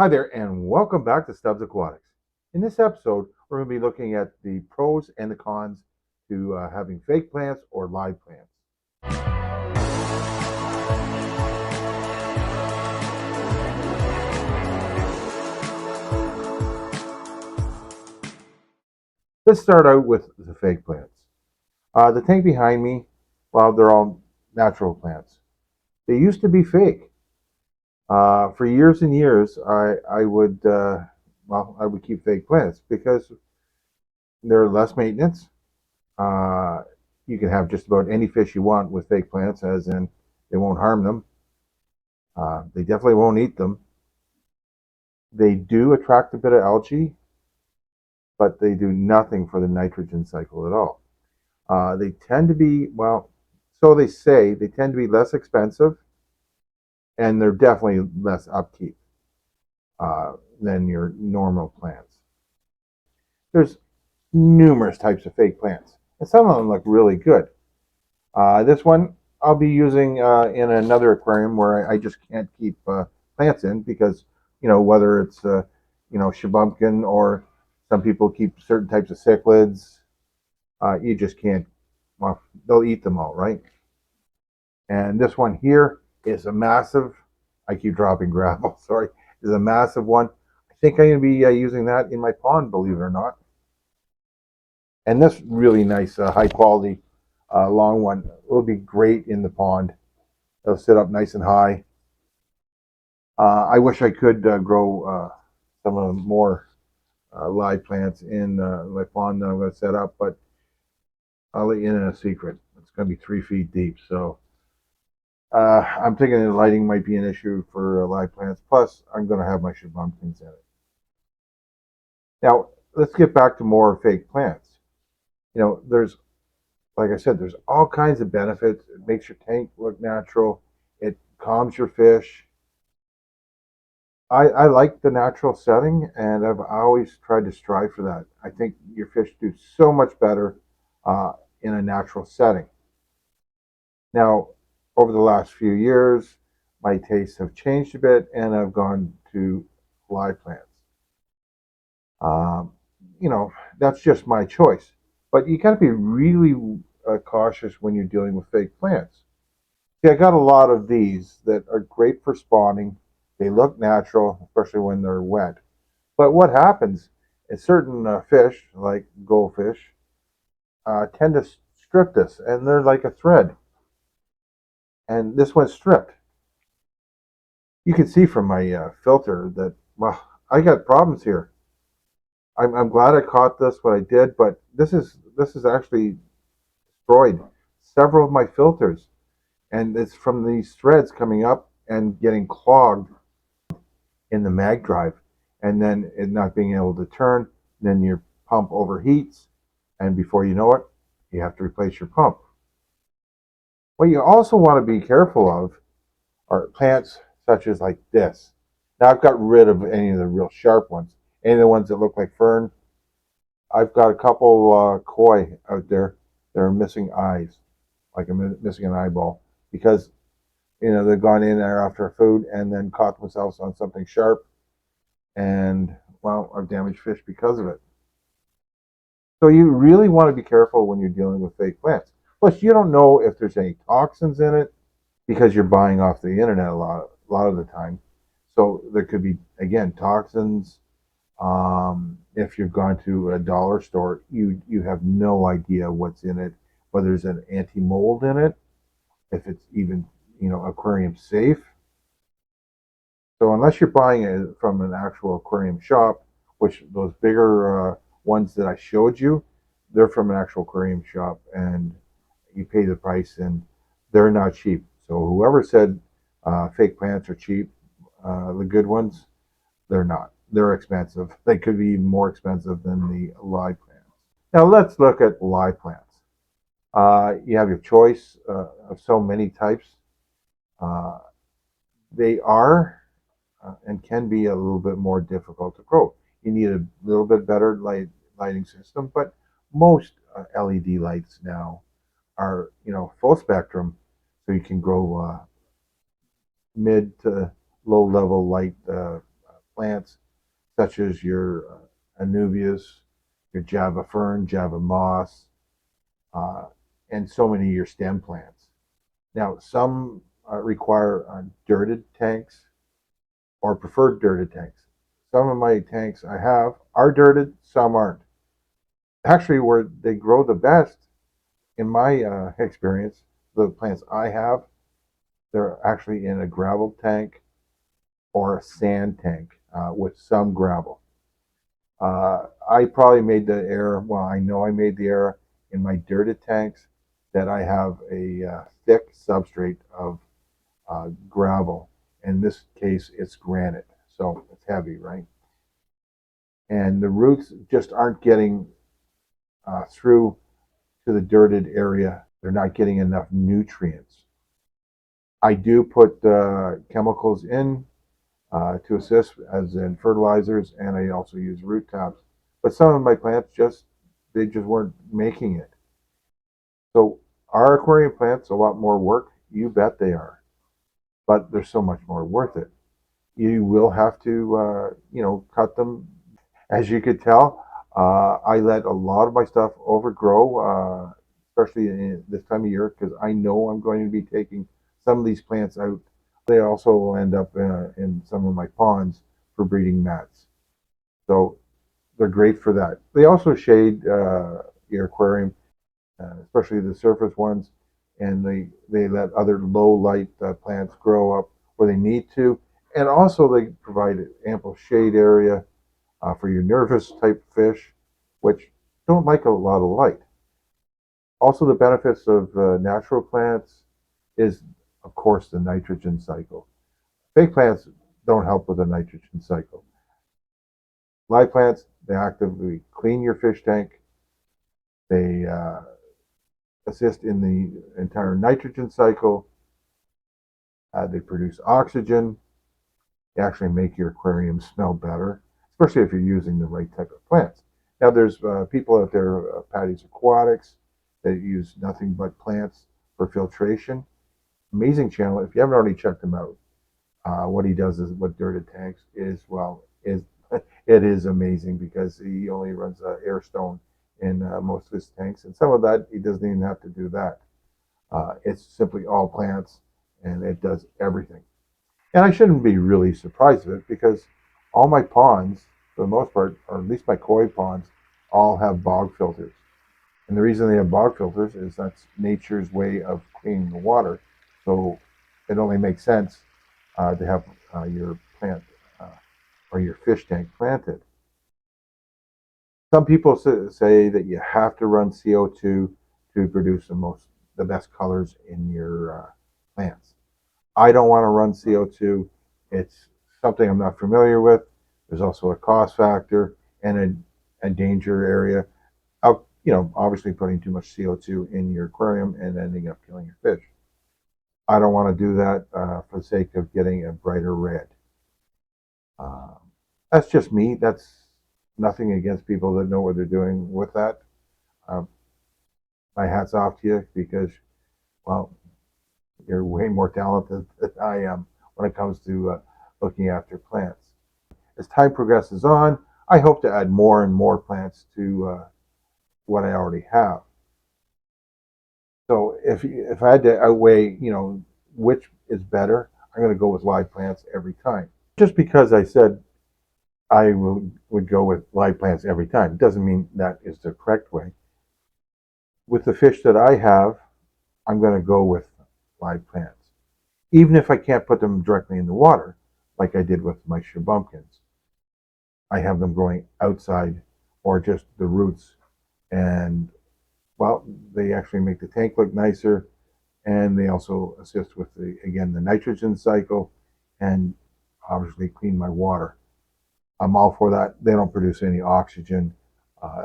Hi there, and welcome back to Stubbs Aquatics. In this episode, we're going to be looking at the pros and the cons to having fake plants or live plants. Let's start out with the fake plants. The tank behind me, well, they're all natural plants. They used to be fake. For years and years, I would keep fake plants because they're less maintenance. Uh, you can have just about any fish you want with fake plants, as in they won't harm them. They definitely won't eat them. They do attract a bit of algae, but they do nothing for the nitrogen cycle at all. They tend to be, well, so they say, they tend to be less expensive, and they're definitely less upkeep than your normal plants. There's numerous types of fake plants, and some of them look really good. This one I'll be using in another aquarium where I just can't keep plants in because, whether it's, shabumpkin or some people keep certain types of cichlids, you just can't, well, they'll eat them all, right? And this one here is a massive, I keep dropping gravel, sorry, is a massive one. I think I'm going to be using that in my pond, believe it or not. And this really nice, high quality, long one will be great in the pond. It'll sit up nice and high. I wish I could grow some of the more live plants in my pond that I'm going to set up, but I'll let you in a secret. It's going to be 3 feet deep, so I'm thinking the lighting might be an issue for live plants. Plus, I'm going to have my shabumpkins in it. Now, let's get back to more fake plants. There's, like I said, there's all kinds of benefits. It makes your tank look natural. It calms your fish. I like the natural setting, and I've always tried to strive for that. I think your fish do so much better in a natural setting. Now, over the last few years, my tastes have changed a bit, and I've gone to live plants. Um, that's just my choice. But you got to be really cautious when you're dealing with fake plants. See, I got a lot of these that are great for spawning. They look natural, especially when they're wet. But what happens is certain fish, like goldfish, tend to strip this, and they're like a thread. And this one's stripped. You can see from my filter that, well, I got problems here. I'm glad I caught this when I did, but this is actually destroyed several of my filters, and it's from these threads coming up and getting clogged in the mag drive, and then it not being able to turn. Then your pump overheats, and before you know it, you have to replace your pump. What you also want to be careful of are plants such as like this. Now I've got rid of any of the real sharp ones, any of the ones that look like fern. I've got a couple koi out there that are missing eyes, like I'm missing an eyeball, because they've gone in there after food and then caught themselves on something sharp, and well, I've damaged fish because of it. So you really want to be careful when you're dealing with fake plants. Plus, you don't know if there's any toxins in it because you're buying off the internet a lot of the time. So there could be, again, toxins. If you've gone to a dollar store, you have no idea what's in it, whether there's an anti-mold in it, if it's even aquarium safe. So unless you're buying it from an actual aquarium shop, which those bigger ones that I showed you, they're from an actual aquarium shop, and you pay the price, and they're not cheap. So whoever said fake plants are cheap, the good ones, they're not. They're expensive. They could be even more expensive than the live plants. Now let's look at live plants. You have your choice of so many types. Uh, they are and can be a little bit more difficult to grow. You need a little bit better lighting system, but most LED lights now are full spectrum, so you can grow mid to low level light plants such as your Anubias, your Java fern, Java moss, uh, and so many of your stem plants. Now, some require dirted tanks or preferred dirted tanks. Some of my tanks I have are dirted, some aren't. Actually, where they grow the best, in my experience, the plants I have, they're actually in a gravel tank or a sand tank with some gravel. I probably made the error. Well, I know I made the error in my dirted tanks that I have a thick substrate of gravel. In this case, it's granite, so it's heavy, right? And the roots just aren't getting through to the dirted area. They're not getting enough nutrients. I do put chemicals in to assist, as in fertilizers, and I also use root taps. But some of my plants they just weren't making it. So our aquarium plants a lot more work. You bet they are, but they're so much more worth it. You will have to, cut them. As you could tell, I let a lot of my stuff overgrow, especially in this time of year, because I know I'm going to be taking some of these plants out. They also will end up in some of my ponds for breeding mats. So they're great for that. They also shade your aquarium, especially the surface ones, and they let other low light plants grow up where they need to. And also they provide ample shade area for your nervous type fish, which don't like a lot of light. Also, the benefits of natural plants is, of course, the nitrogen cycle. Fake plants don't help with the nitrogen cycle. Live plants, they actively clean your fish tank. They assist in the entire nitrogen cycle. They produce oxygen. They actually make your aquarium smell better, especially if you're using the right type of plants. Now, there's people out there, Patty's Aquatics, that use nothing but plants for filtration. Amazing channel. If you haven't already checked him out, what he does is with dirted tanks is it is amazing because he only runs air stone in most of his tanks, and some of that he doesn't even have to do that. It's simply all plants, and it does everything. And I shouldn't be really surprised of it because all my ponds, for the most part, or at least my koi ponds, all have bog filters. And the reason they have bog filters is that's nature's way of cleaning the water. So it only makes sense to have your plant uh, or your fish tank planted. Some people say that you have to run CO2 to produce the best colors in your plants. I don't want to run CO2. It's something I'm not familiar with. There's also a cost factor and a danger area of, obviously putting too much CO2 in your aquarium and ending up killing your fish. I don't want to do that for the sake of getting a brighter red. Um, that's just me. That's nothing against people that know what they're doing with that. Um, my hat's off to you because, well, you're way more talented than I am when it comes to looking after plants. As time progresses on, I hope to add more and more plants to what I already have. So if I had to outweigh, which is better, I'm going to go with live plants every time. Just because I said I would go with live plants every time doesn't mean that is the correct way. With the fish that I have, I'm going to go with live plants, even if I can't put them directly in the water, like I did with my sherbumpkins. I have them growing outside or just the roots, and well, they actually make the tank look nicer, and they also assist with the nitrogen cycle, and obviously clean my water. I'm all for that. They don't produce any oxygen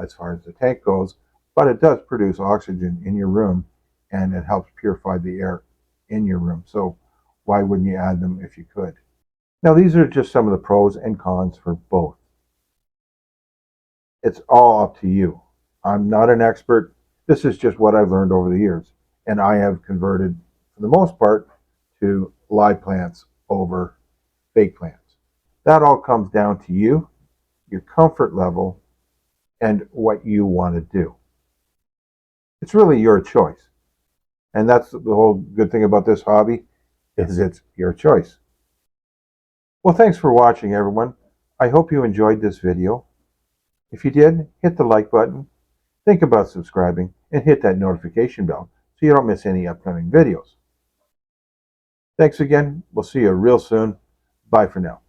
as far as the tank goes, but it does produce oxygen in your room, and it helps purify the air in your room. So why wouldn't you add them if you could? Now, these are just some of the pros and cons for both. It's all up to you. I'm not an expert. This is just what I've learned over the years. And I have converted, for the most part, to live plants over fake plants. That all comes down to you, your comfort level, and what you want to do. It's really your choice. And that's the whole good thing about this hobby is it's your choice. Well, thanks for watching, everyone. I hope you enjoyed this video. If you did, hit the like button, think about subscribing, and hit that notification bell so you don't miss any upcoming videos. Thanks again. We'll see you real soon. Bye for now.